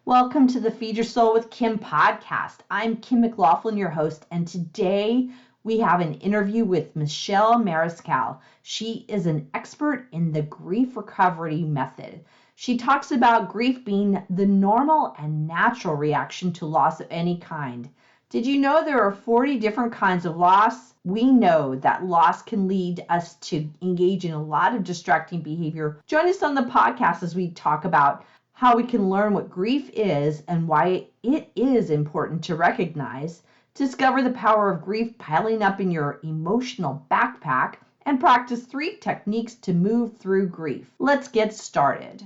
Welcome to the Feed Your Soul with Kim podcast. I'm Kim McLaughlin, your host, and today we have an interview with Michelle Mariscal. She is an expert in the grief recovery method. She talks about grief being the normal and natural reaction to loss of any kind. Did you know there are 40 different kinds of loss? We know that loss can lead us to engage in a lot of distracting behavior. Join us on the podcast as we talk about how we can learn what grief is and why it is important to recognize, discover the power of grief piling up in your emotional backpack, and practice 3 techniques to move through grief. Let's get started.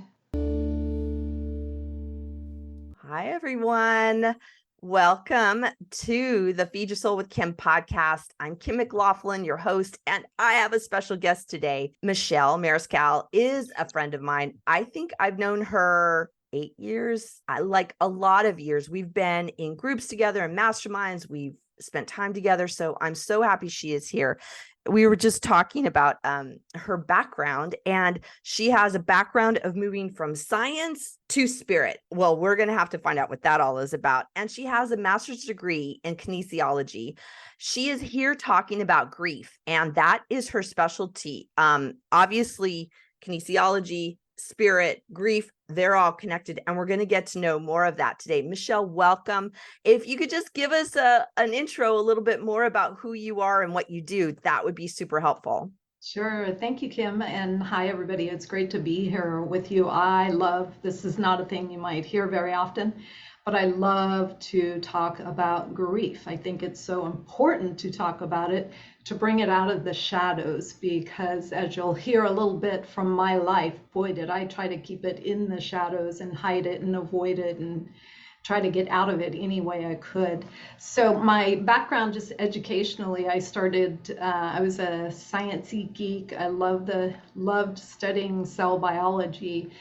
Hi, everyone. Welcome to the Feed Your Soul with Kim podcast. I'm Kim McLaughlin, your host, and I have a special guest today. Michelle Mariscal is a friend of mine. I think I've known her 8 years, like a lot of years. We've been in groups together and masterminds. We've spent time together. So I'm so happy she is here. We were just talking about her background, and she has a background of moving from science to spirit. Well, we're going to have to find out what that all is about. And she has a master's degree in kinesiology. She is here talking about grief, and that is her specialty. Obviously, kinesiology, spirit, grief, they're all connected, and we're going to get to know more of that today. Michelle, welcome. If you could just give us an intro, a little bit more about who you are and what you do, that would be super helpful. Sure. Thank you, Kim. And hi, everybody. It's great to be here with you. This is not a thing you might hear very often, but I love to talk about grief. I think it's so important to talk about it, to bring it out of the shadows, because as you'll hear a little bit from my life, boy, did I try to keep it in the shadows and hide it and avoid it and try to get out of it any way I could. So my background, just educationally, I was a sciencey geek. I loved studying cell biology.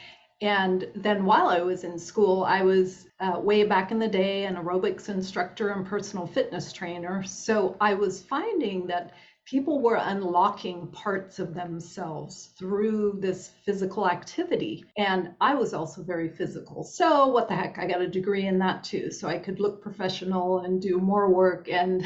And then while I was in school, I was way back in the day an aerobics instructor and personal fitness trainer. So I was finding that people were unlocking parts of themselves through this physical activity. And I was also very physical. So what the heck, I got a degree in that too. So I could look professional and do more work and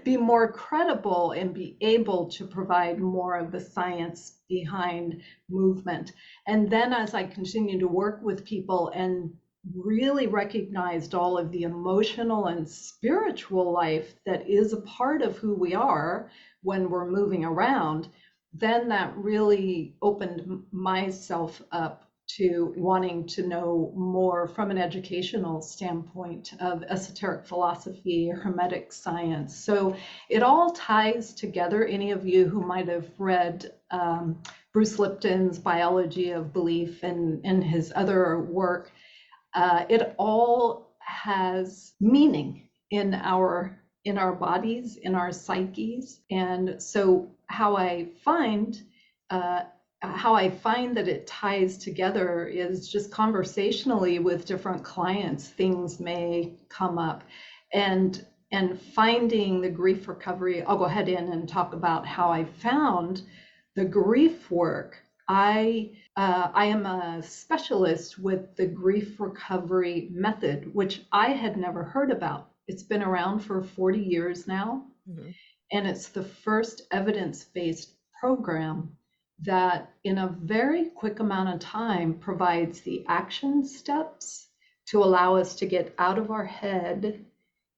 be more credible and be able to provide more of the science behind movement. And then as I continued to work with people and really recognized all of the emotional and spiritual life that is a part of who we are when we're moving around, then that really opened myself up to wanting to know more from an educational standpoint of esoteric philosophy, hermetic science. So it all ties together. Any of you who might have read Bruce Lipton's Biology of Belief and his other work, it all has meaning in our bodies, in our psyches. And so how I find that it ties together is just conversationally with different clients, things may come up. And finding the grief recovery, I'll go ahead and talk about how I found the grief work. I am a specialist with the grief recovery method, which I had never heard about. It's been around for 40 years now, and it's the first evidence-based program that in a very quick amount of time provides the action steps to allow us to get out of our head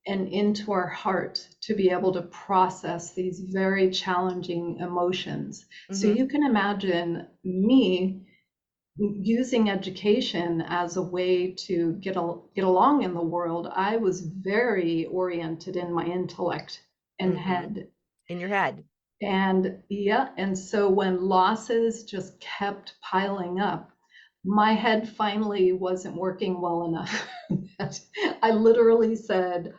and into our heart to be able to process these very challenging emotions. So you can imagine me using education as a way to get along in the world. I was very oriented in my intellect and head. In your head. And so when losses just kept piling up, my head finally wasn't working well enough. I literally said,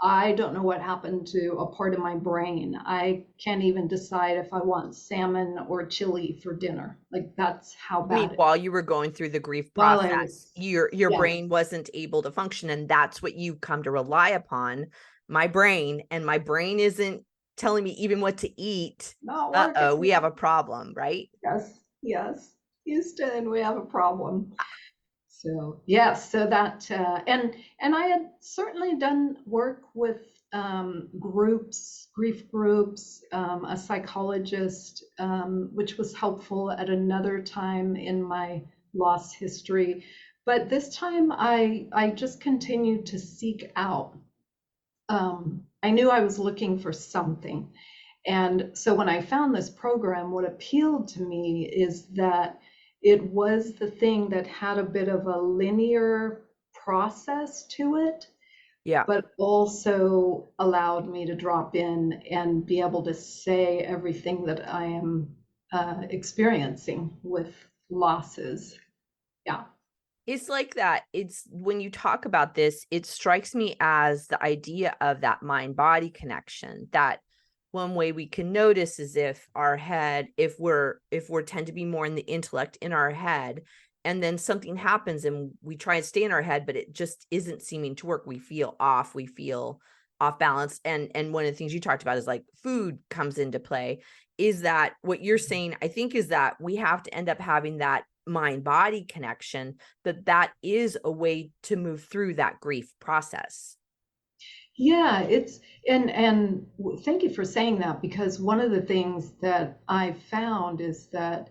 I don't know what happened to a part of my brain. I can't even decide if I want salmon or chili for dinner. Like, that's how bad. While you were going through the grief process, your brain wasn't able to function, and that's what you come to rely upon. My brain isn't telling me even what to eat. We have a problem, right? Yes, Houston, we have a problem. So yes, so that and I had certainly done work with groups, grief groups, a psychologist, which was helpful at another time in my loss history. But this time, I just continued to seek out. I knew I was looking for something, and so when I found this program, what appealed to me is that it was the thing that had a bit of a linear process to it, Yeah. but also allowed me to drop in and be able to say everything that I am experiencing with losses. Yeah. It's like that. It's when you talk about this, it strikes me as the idea of that mind body connection. That one way we can notice is if our head, if we're tend to be more in the intellect in our head, and then something happens and we try and stay in our head, but it just isn't seeming to work. We feel off balance. And one of the things you talked about is like food comes into play. Is that what you're saying? I think is that we have to end up having that mind body connection, that is a way to move through that grief process. Yeah, it's thank you for saying that, because one of the things that I found is that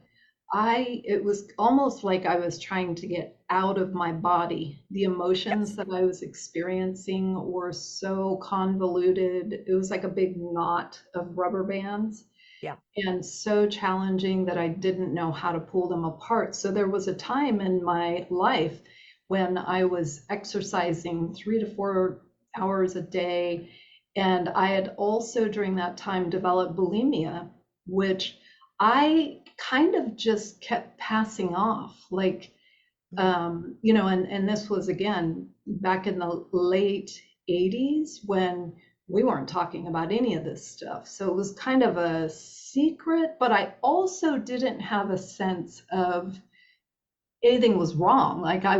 I it was almost like I was trying to get out of my body. The emotions Yes. that I was experiencing were so convoluted. It was like a big knot of rubber bands Yeah. and so challenging that I didn't know how to pull them apart. So there was a time in my life when I was exercising 3 to 4 hours a day. And I had also during that time developed bulimia, which I kind of just kept passing off. Like, Mm. and this was again back in the late 80s when we weren't talking about any of this stuff. So it was kind of a secret, but I also didn't have a sense of anything was wrong. Like I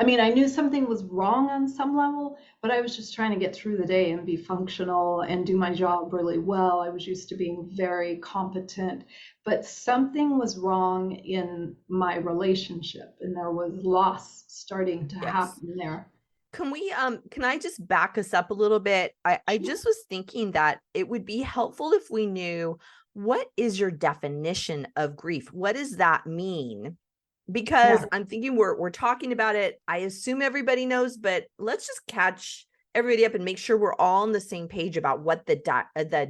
mean, I knew something was wrong on some level, but I was just trying to get through the day and be functional and do my job really well. I was used to being very competent, but something was wrong in my relationship, and there was loss starting to Yes. happen there. Can I just back us up a little bit? I just was thinking that it would be helpful if we knew, what is your definition of grief? What does that mean? Because Yeah, I'm thinking we're talking about it. I assume everybody knows, but let's just catch everybody up and make sure we're all on the same page about what the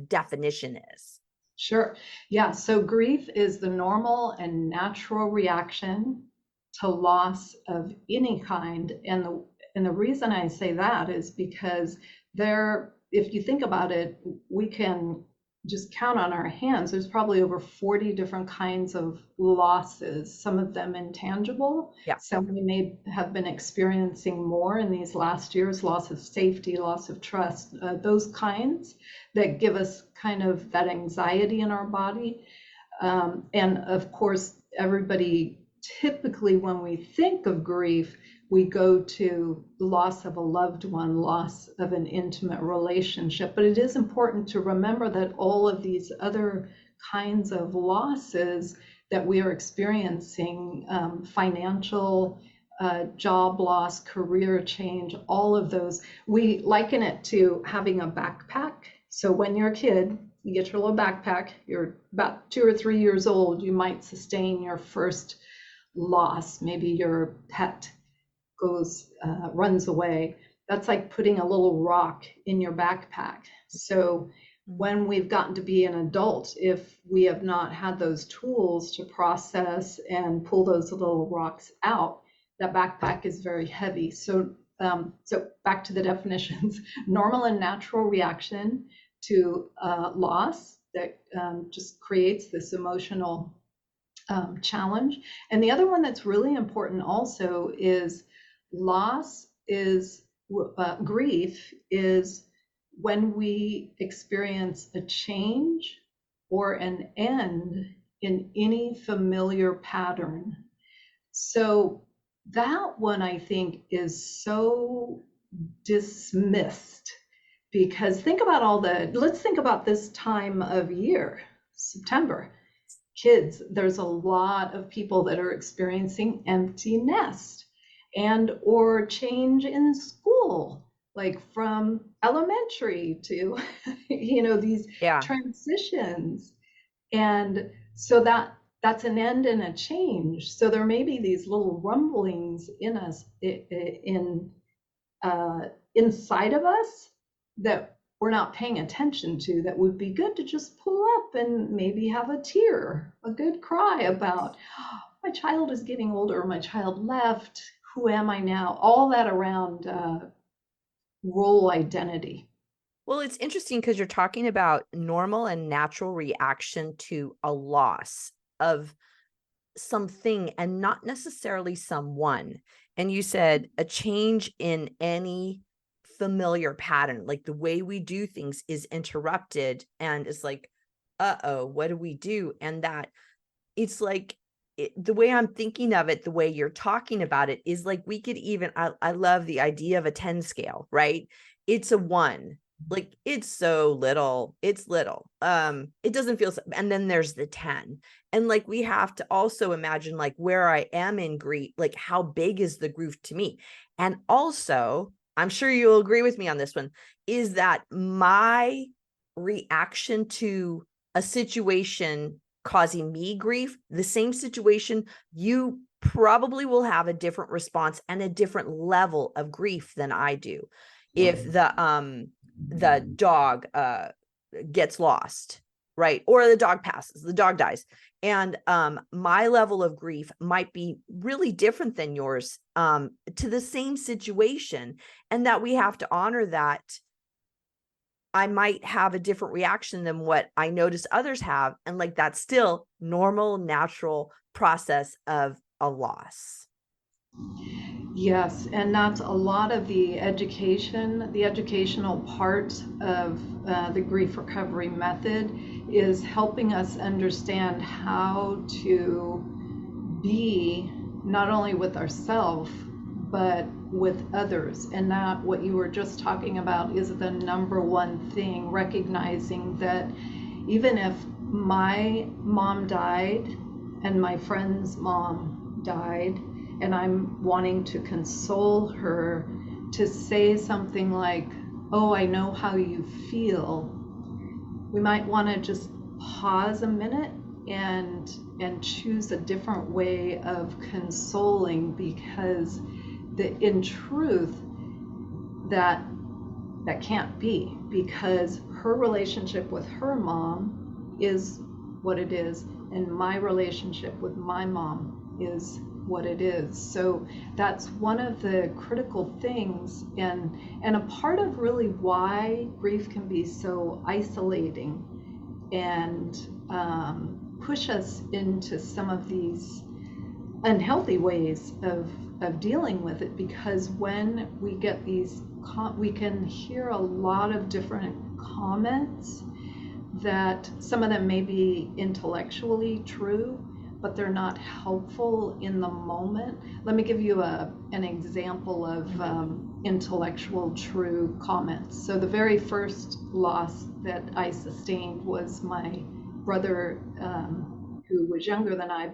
definition is. sure. Yeah, so grief is the normal and natural reaction to loss of any kind. And the reason I say that is because there, if you think about it, we can just count on our hands. There's probably over 40 different kinds of losses, some of them intangible. Yeah. Some we may have been experiencing more in these last years, loss of safety, loss of trust, those kinds that give us kind of that anxiety in our body. And of course, everybody typically, when we think of grief, we go to loss of a loved one, loss of an intimate relationship. But it is important to remember that all of these other kinds of losses that we are experiencing, financial, job loss, career change, all of those, we liken it to having a backpack. So when you're a kid, you get your little backpack, you're about 2 or 3 years old, you might sustain your first loss. Maybe your pet runs away. That's like putting a little rock in your backpack. So when we've gotten to be an adult, if we have not had those tools to process and pull those little rocks out, that backpack is very heavy. So back to the definitions: normal and natural reaction to loss that just creates this emotional challenge. And the other one that's really important also is loss is grief is when we experience a change or an end in any familiar pattern. So that one I think is so dismissed, because think about let's think about this time of year, September. Kids, there's a lot of people that are experiencing empty nest. and or change in school, like from elementary to, these Yeah. transitions. And so that's an end and a change. So there may be these little rumblings in us, inside of us, that we're not paying attention to, that would be good to just pull up and maybe have a tear, a good cry about, oh, my child is getting older, my child left, who am I now? All that around role identity. Well, it's interesting because you're talking about normal and natural reaction to a loss of something and not necessarily someone. And you said a change in any familiar pattern, like the way we do things is interrupted, and it's like, uh-oh, what do we do? And that it's like the way I'm thinking of it, the way you're talking about it is like we could even, I love the idea of a 10 scale, right? It's a 1, like it's so little, it's little, it doesn't feel so, and then there's the 10, and like we have to also imagine like where I am in grief, like how big is the grief to me. And also, I'm sure you'll agree with me on this one, is that my reaction to a situation causing me grief, the same situation, you probably will have a different response and a different level of grief than I do. If the dog gets lost, right? Or the dog passes, the dog dies. And my level of grief might be really different than yours to the same situation. And that we have to honor that I might have a different reaction than what I notice others have. And like that's still normal, natural process of a loss. Yes, and that's a lot of the education, the educational part of the grief recovery method, is helping us understand how to be not only with ourselves, but with others. And that, what you were just talking about, is the number one thing, recognizing that even if my mom died and my friend's mom died, and I'm wanting to console her, to say something like, oh, I know how you feel, we might want to just pause a minute and choose a different way of consoling, because in truth, that can't be, because her relationship with her mom is what it is, and my relationship with my mom is what it is. So that's one of the critical things, and a part of really why grief can be so isolating and push us into some of these unhealthy ways of dealing with it. Because when we get these, we can hear a lot of different comments, that some of them may be intellectually true, but they're not helpful in the moment. Let me give you an example of intellectual true comments. So the very first loss that I sustained was my brother, who was younger than I,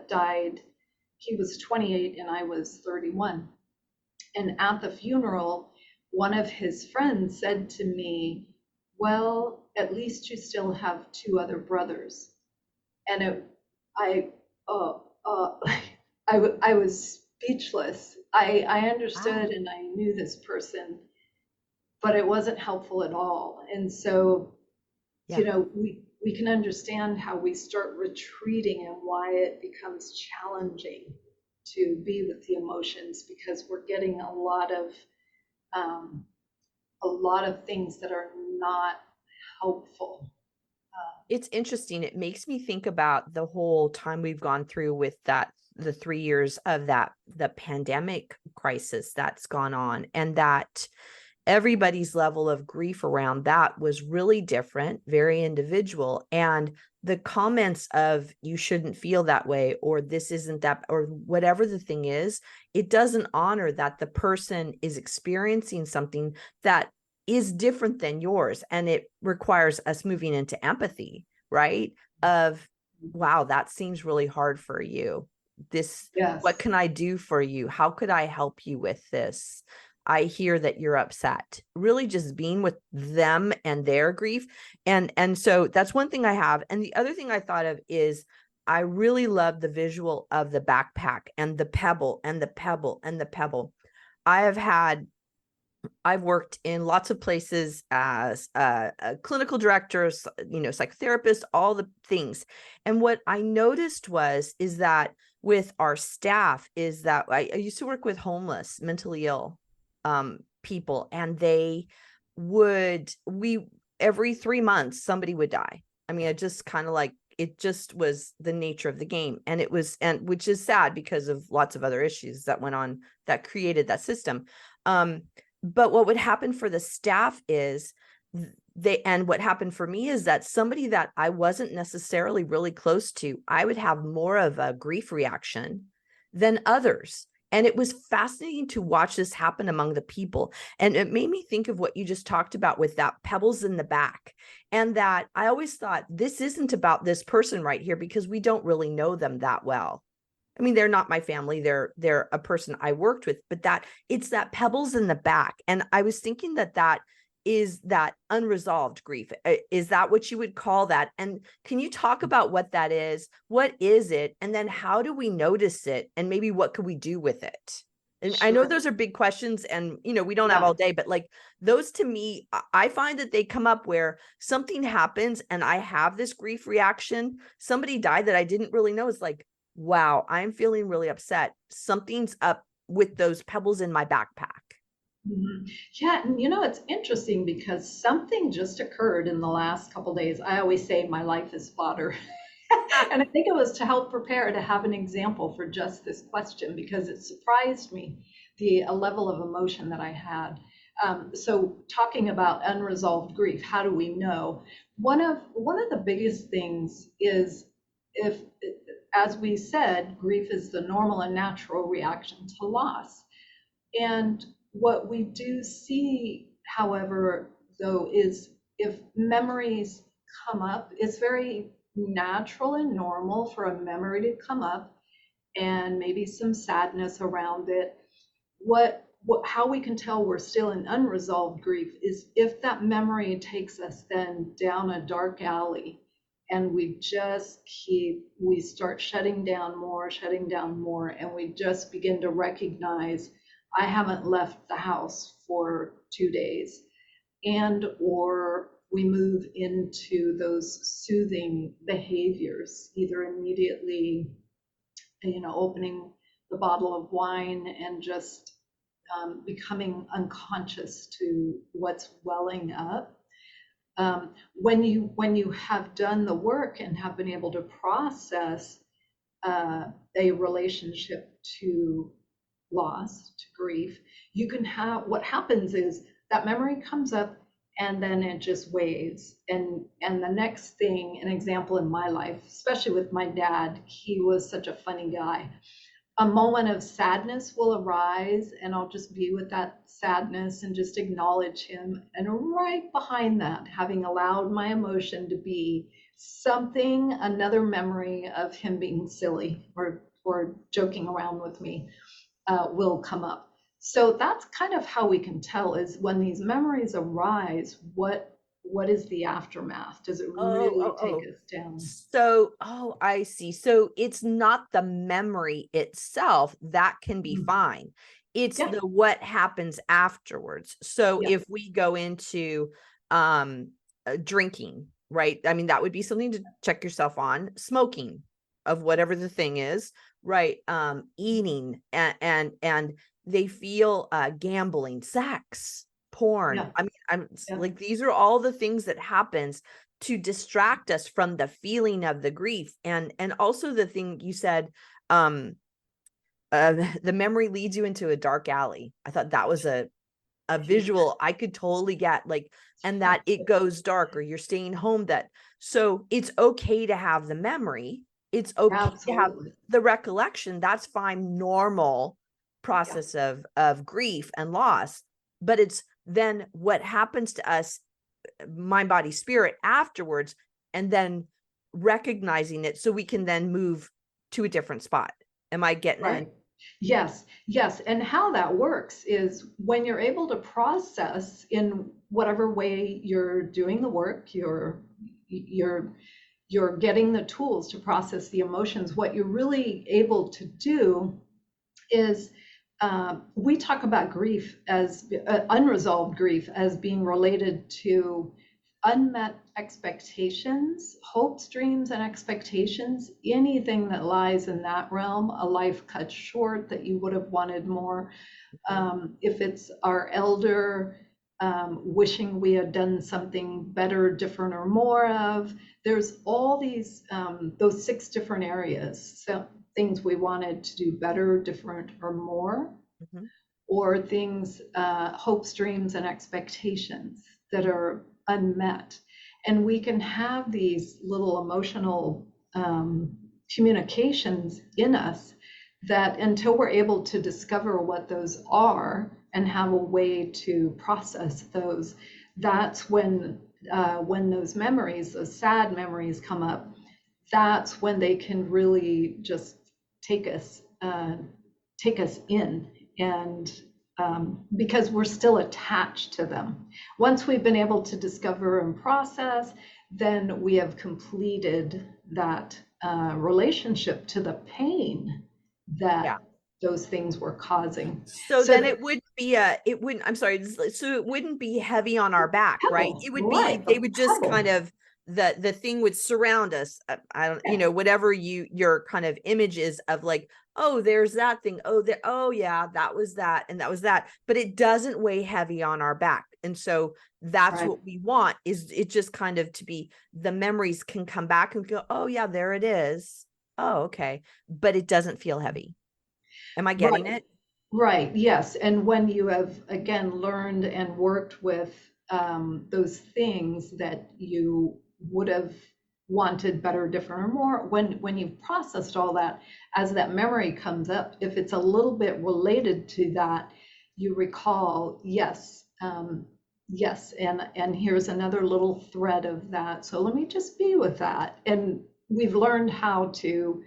died. He was 28 and I was 31. And at the funeral, one of his friends said to me, well, at least you still have 2 other brothers. And I, uh, uh, I was speechless. I understood Wow. and I knew this person, but it wasn't helpful at all. And so, Yeah. we can understand how we start retreating and why it becomes challenging to be with the emotions, because we're getting um, a lot of things that are not helpful. It's interesting. It makes me think about the whole time we've gone through with that, the 3 years of that, the pandemic crisis that's gone on, and that everybody's level of grief around that was really different, very individual. And the comments of you shouldn't feel that way, or this isn't that, or whatever the thing is, it doesn't honor that the person is experiencing something that is different than yours. And it requires us moving into empathy, right? Of, wow, that seems really hard for you. this, what Yes. can I do for you? How could I help you with this? I hear that you're upset. Really just being with them and their grief. And so that's one thing I have. And the other thing I thought of is I really love the visual of the backpack and the pebble and the pebble and the pebble. I've worked in lots of places as a clinical director, psychotherapist, all the things. And what I noticed is that with our staff is that I used to work with homeless, mentally ill people, and we every 3 months, somebody would die. I mean, it just was the nature of the game. And which is sad because of lots of other issues that went on that created that system. But what would happen for the staff is and what happened for me is that somebody that I wasn't necessarily really close to, I would have more of a grief reaction than others. And it was fascinating to watch this happen among the people. And it made me think of what you just talked about with that pebbles in the back. And that I always thought, this isn't about this person right here because we don't really know them that well. I mean, they're not my family. They're a person I worked with, but it's that pebbles in the back. And I was thinking that is that unresolved grief. Is that what you would call that? And can you talk about what that is? What is it? And then how do we notice it? And maybe what could we do with it? And I know Sure. those are big questions and, we don't have Yeah. all day, but like those to me, I find that they come up where something happens and I have this grief reaction. Somebody died that I didn't really know. It's like, wow, I'm feeling really upset. Something's up with those pebbles in my backpack. Mhm. Yeah, and it's interesting because something just occurred in the last couple days. I always say my life is fodder. And I think it was to help prepare to have an example for just this question because it surprised me the level of emotion that I had. So talking about unresolved grief, how do we know? One of the biggest things is if, as we said, grief is the normal and natural reaction to loss. And what we do see, however, though, is if memories come up, it's very natural and normal for a memory to come up and maybe some sadness around it. How we can tell we're still in unresolved grief is if that memory takes us then down a dark alley and we start shutting down more, and we just begin to recognize I haven't left the house for 2 days, and or we move into those soothing behaviors, either immediately, opening the bottle of wine and just becoming unconscious to what's welling up. When you have done the work and have been able to process a relationship to loss, to grief, you can have, what happens is that memory comes up and then it just waves. And the next thing, an example in my life, especially with my dad, he was such a funny guy. A moment of sadness will arise and I'll just be with that sadness and just acknowledge him. And right behind that, having allowed my emotion to be something, another memory of him being silly or joking around with me will come up. So that's kind of how we can tell is when these memories arise, what is the aftermath? Does it Oh, really oh, take oh. us down? So, I see. So it's not the memory itself that can be Mm. fine. It's Yeah, the what happens afterwards. So yeah, if we go into drinking, right? I mean, that would be something to check yourself on. Smoking of whatever the thing is, right? Eating and they feel gambling, sex, porn. yeah, I mean, I'm yeah. like these are all the things that happens to distract us from the feeling of the grief. And also the thing you said, the memory leads you into a dark alley. I thought that was a visual I could totally get, like, and that it goes dark or you're staying home. So it's okay to have the memory, it's okay to have Absolutely. the recollection. That's fine, normal Yeah. process of grief and loss. But it's then what happens to us, mind, body, spirit afterwards, and then recognizing it so we can then move to a different spot. Am I getting it? Right. Yes, yes. And how that works is when you're able to process in whatever way you're doing the work, you're you're getting the tools to process the emotions. What you're really able to do is we talk about grief as unresolved grief as being related to unmet expectations, hopes, dreams, and expectations, anything that lies in that realm, a life cut short that you would have wanted more. Mhm. If it's our elder, wishing we had done something better, different, or more of, there's all these, those 6 different areas. So things we wanted to do better, different, or more, Mhm. or things, hopes, dreams, and expectations that are unmet. And we can have these little emotional communications in us that until we're able to discover what those are and have a way to process those, that's when those memories, those sad memories come up. That's when they can really just take us take us in, and because we're still attached to them. Once we've been able to discover and process, then we have completed that relationship to the pain Yeah. that those things were causing. So So then that, it would be a, it wouldn't, I'm sorry, so it wouldn't be heavy on our back, right? pebble, It would be, right, they the would just kind pebble. of, the thing would surround us. I don't, Yeah, whatever your kind of images of like, oh, there's that thing. Oh, there, oh yeah, that was that. And that was that, but it doesn't weigh heavy on our back. And so that's right, what we want, is it just kind of to be, the memories can come back and go, oh yeah, there it is. Oh, okay. But it doesn't feel heavy. Am I getting right. it? Right, yes. And when you have again learned and worked with those things that you would have wanted better, different, or more, when you've processed all that, as that memory comes up, if it's a little bit related to that, you recall, yes, yes, and here's another little thread of that. So let me just be with that. And we've learned how to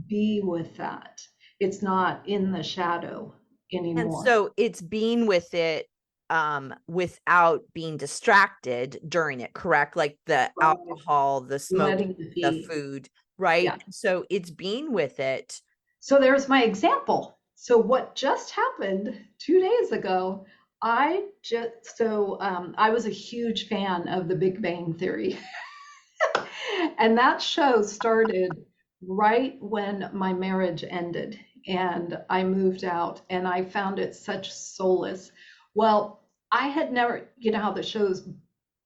be with that. It's not in the shadow And anymore. so it's being with it without being distracted during it, correct? Like the Right. alcohol, the smoking, Letting it the be. food, right? Yeah. So it's being with it. So there's my example. So what just happened 2 days ago, I was a huge fan of the Big Bang Theory. And that show started right when my marriage ended and I moved out, and I found it such solace. Well, I had never, you know how the shows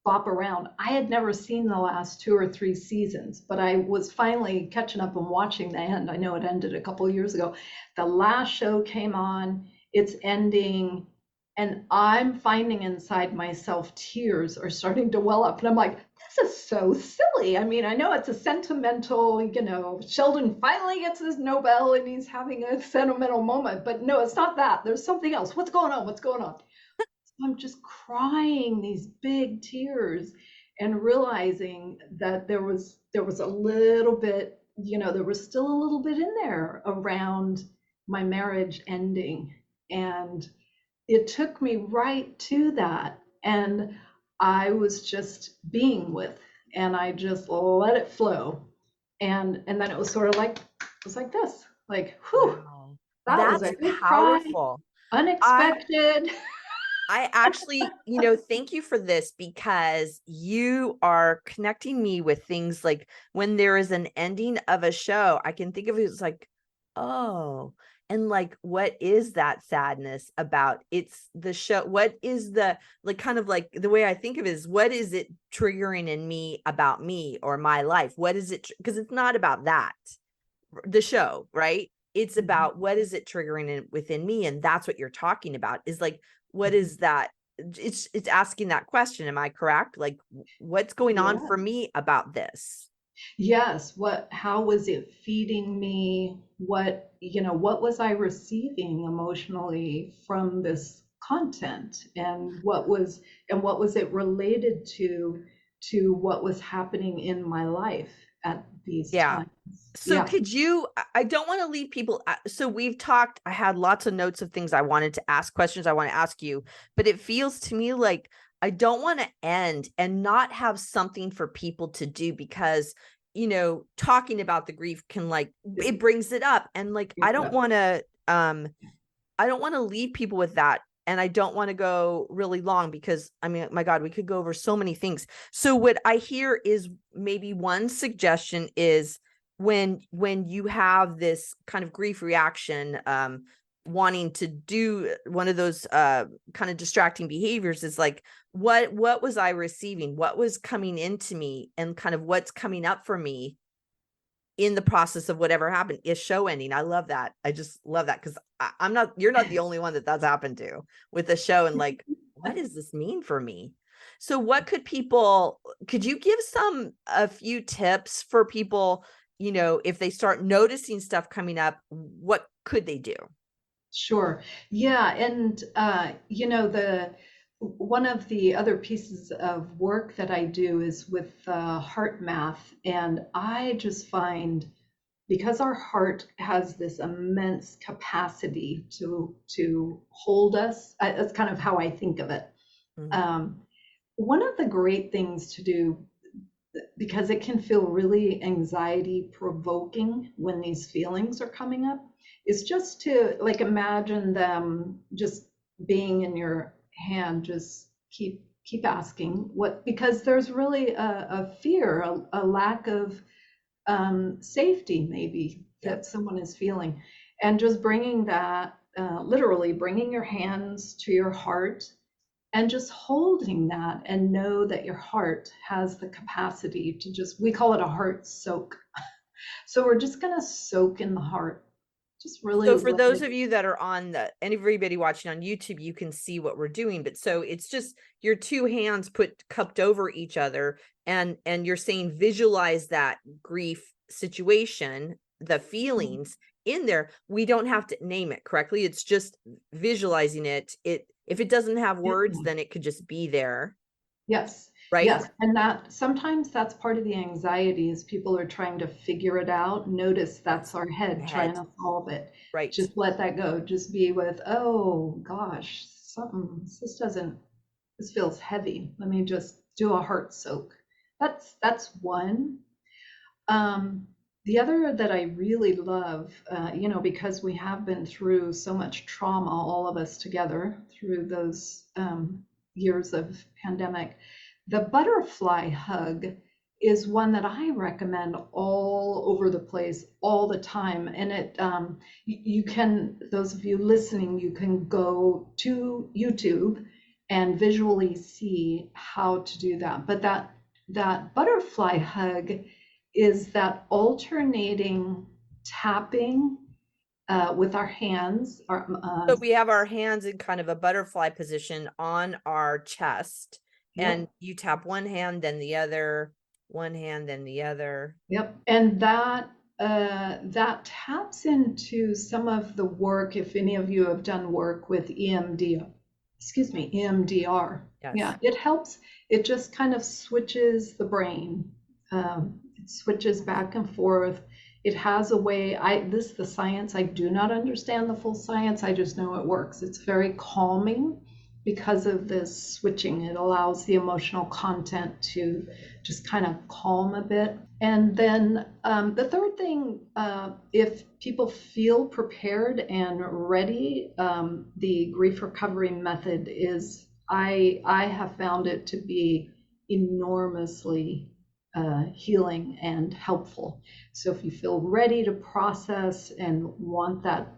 bop around. I had never seen the last 2 or 3 seasons, but I was finally catching up and watching the end. I know it ended a couple of years ago. The last show came on, it's ending, and I'm finding inside myself tears are starting to well up. And I'm like, this is so silly. I mean, I know it's a sentimental, Sheldon finally gets his Nobel and he's having a sentimental moment, but no, it's not that. There's something else. What's going on? What's going on? I'm just crying these big tears and realizing that there was a little bit, there was still a little bit in there around my marriage ending. And it took me right to that. And I was just being with, and I just let it flow. And then it was sort of like, it was like this, like, whew, Wow. that was a That's good cry, powerful. I unexpected. I actually, thank you for this, because you are connecting me with things like when there is an ending of a show, I can think of it as like, oh, and like, what is that sadness about? It's the show. What is the, like, kind of like the way I think of it is, what is it triggering in me about me or my life? What is it? Because it's not about that, the show, right? It's about what is it triggering within me, and that's what you're talking about, is like, what is that? It's asking that question. Am I correct? Like, what's going on Yeah. for me about this? Yes, how was it feeding me? What was I receiving emotionally from this content? And what was it related to what was happening in my life at these Yeah. times. So Yeah, could you, I don't want to leave people. So we've talked, I had lots of notes of things I wanted to ask, questions I want to ask you, but it feels to me like I don't want to end and not have something for people to do because, talking about the grief can it brings it up. And I don't want to leave people with that. And I don't want to go really long because I mean, my God, we could go over so many things. So what I hear is maybe one suggestion is when you have this kind of grief reaction, wanting to do one of those kind of distracting behaviors is like, what was I receiving? What was coming into me and kind of what's coming up for me in the process of whatever happened is show ending. I love that. I just love that because you're not the only one that's happened to with the show. And like, what does this mean for me? So what could you give a few tips for people, if they start noticing stuff coming up, what could they do? sure. Yeah, and the one of the other pieces of work that I do is with heart math, and I just find because our heart has this immense capacity to hold us, that's kind of how I think of it. Mhm. Um, One of the great things to do, because it can feel really anxiety provoking when these feelings are coming up, is just to like imagine them just being in your hand. Just keep asking what, because there's really a fear, a lack of safety maybe Yep. that someone is feeling, and just bringing that, literally bringing your hands to your heart and just holding that, and know that your heart has the capacity to just, we call it a heart soak. So we're just going to soak in the heart, just really So for let those it. of you that are everybody watching on YouTube, you can see what we're doing. But so it's just your two hands cupped over each other, and you're saying visualize that grief situation, the feelings in there. We don't have to name it correctly. It's just visualizing it. If it doesn't have words, then it could just be there, Yes, right? yes. And that sometimes that's part of the anxiety, is people are trying to figure it out. Notice that's Yes. our head trying Head, to solve it. right. Just let that go. Just be with, oh gosh, this feels heavy. Let me just do a heart soak. That's one. Um, the other that I really love, because we have been through so much trauma, all of us together, through those years of pandemic, the butterfly hug is one that I recommend all over the place, all the time. And you can, those of you listening, you can go to YouTube and visually see how to do that. But that butterfly hug is that alternating tapping with our hands. So we have our hands in kind of a butterfly position on our chest, and Yep, you tap one hand, then the other, one hand, then the other. yep. And that taps into some of the work, if any of you have done work with EMDR. Yes. Yeah, it helps. It just kind of switches the brain. It switches back and forth. It has a way, this is the science. I do not understand the full science. I just know it works. It's very calming because of this switching. It allows the emotional content to just kind of calm a bit. And then the third thing, if people feel prepared and ready, the grief recovery method is, I have found it to be enormously healing and helpful. So if you feel ready to process and want that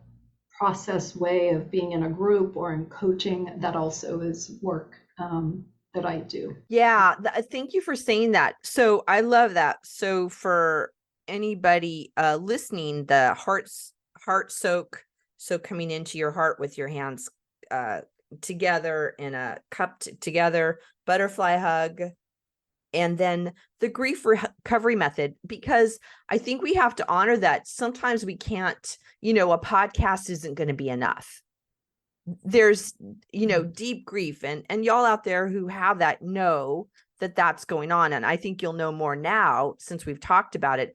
process way of being in a group or in coaching, that also is work that I do. Yeah. Thank you for saying that. So I love that. So for anybody listening, the heart soak. So coming into your heart with your hands together in a cup together, butterfly hug, and then the grief recovery method, because I think we have to honor that sometimes we can't, a podcast isn't going to be enough. There's, deep grief, and y'all out there who have that know that that's going on. And I think you'll know more now since we've talked about it.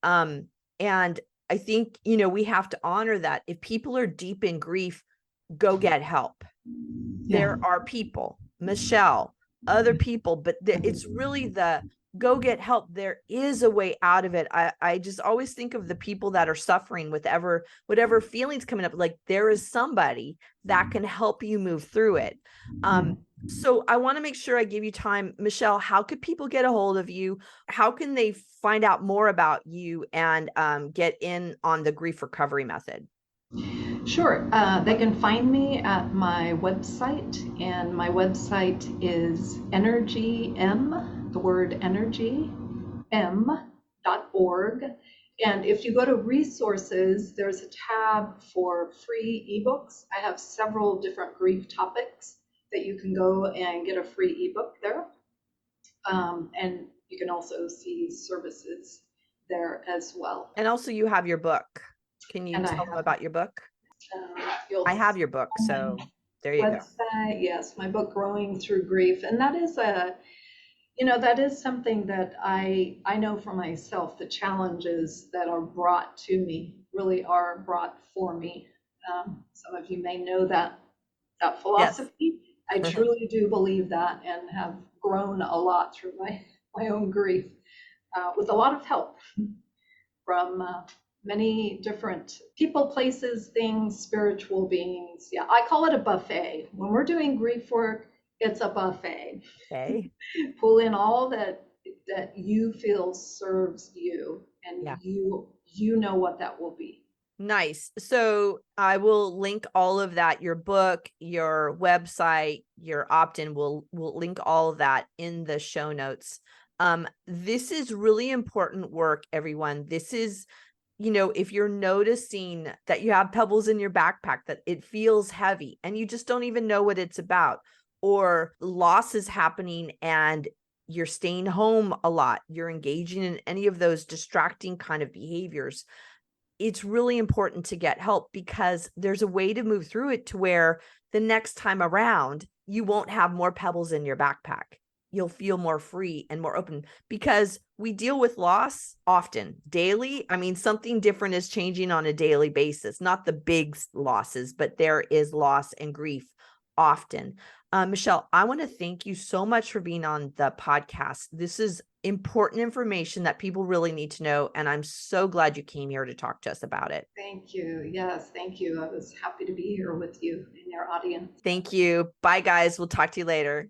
And I think, we have to honor that. If people are deep in grief, go get help. Yeah. There are people, Michelle, other people, but it's really the go get help. There is a way out of it. I just always think of the people that are suffering with whatever feelings coming up, like there is somebody that can help you move through it. So I want to make sure I give you time. Michelle, how could people get a hold of you? How can they find out more about you and get in on the grief recovery method? Sure. They can find me at my website, and my website is energym, the word energy, m.org. And if you go to resources, there's a tab for free ebooks. I have several different grief topics that you can go and get a free ebook there. And you can also see services there as well. And also you have your book. Can you tell them about your book? I have your book, so there you go. Yes, my book, Growing Through Grief. And that is that is something that I know for myself. The challenges that are brought to me really are brought for me. Some of you may know that philosophy. Yes. I truly do believe that, and have grown a lot through my own grief, with a lot of help from many different people, places, things, spiritual beings. Yeah, I call it a buffet. When we're doing grief work, it's a buffet. Okay. Pull in all that you feel serves you, and you know what that will be. Nice. So I will link all of that, your book, your website, your opt-in, we'll link all of that in the show notes. This is really important work, everyone. This is, if you're noticing that you have pebbles in your backpack, that it feels heavy and you just don't even know what it's about, or loss is happening and you're staying home a lot, you're engaging in any of those distracting kind of behaviors, it's really important to get help, because there's a way to move through it to where the next time around, you won't have more pebbles in your backpack. You'll feel more free and more open, because we deal with loss often, daily. I mean, something different is changing on a daily basis, not the big losses, but there is loss and grief often. Michelle, I want to thank you so much for being on the podcast. This is important information that people really need to know, and I'm so glad you came here to talk to us about it. Thank you. Yes, thank you. I was happy to be here with you and your audience. Thank you. Bye, guys. We'll talk to you later.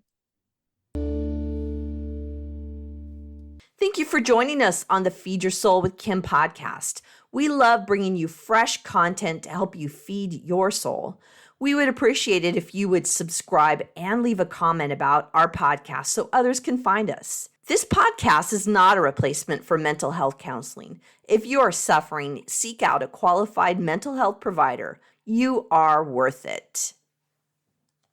Thank you for joining us on the Feed Your Soul with Kim podcast. We love bringing you fresh content to help you feed your soul. We would appreciate it if you would subscribe and leave a comment about our podcast so others can find us. This podcast is not a replacement for mental health counseling. If you are suffering, seek out a qualified mental health provider. You are worth it.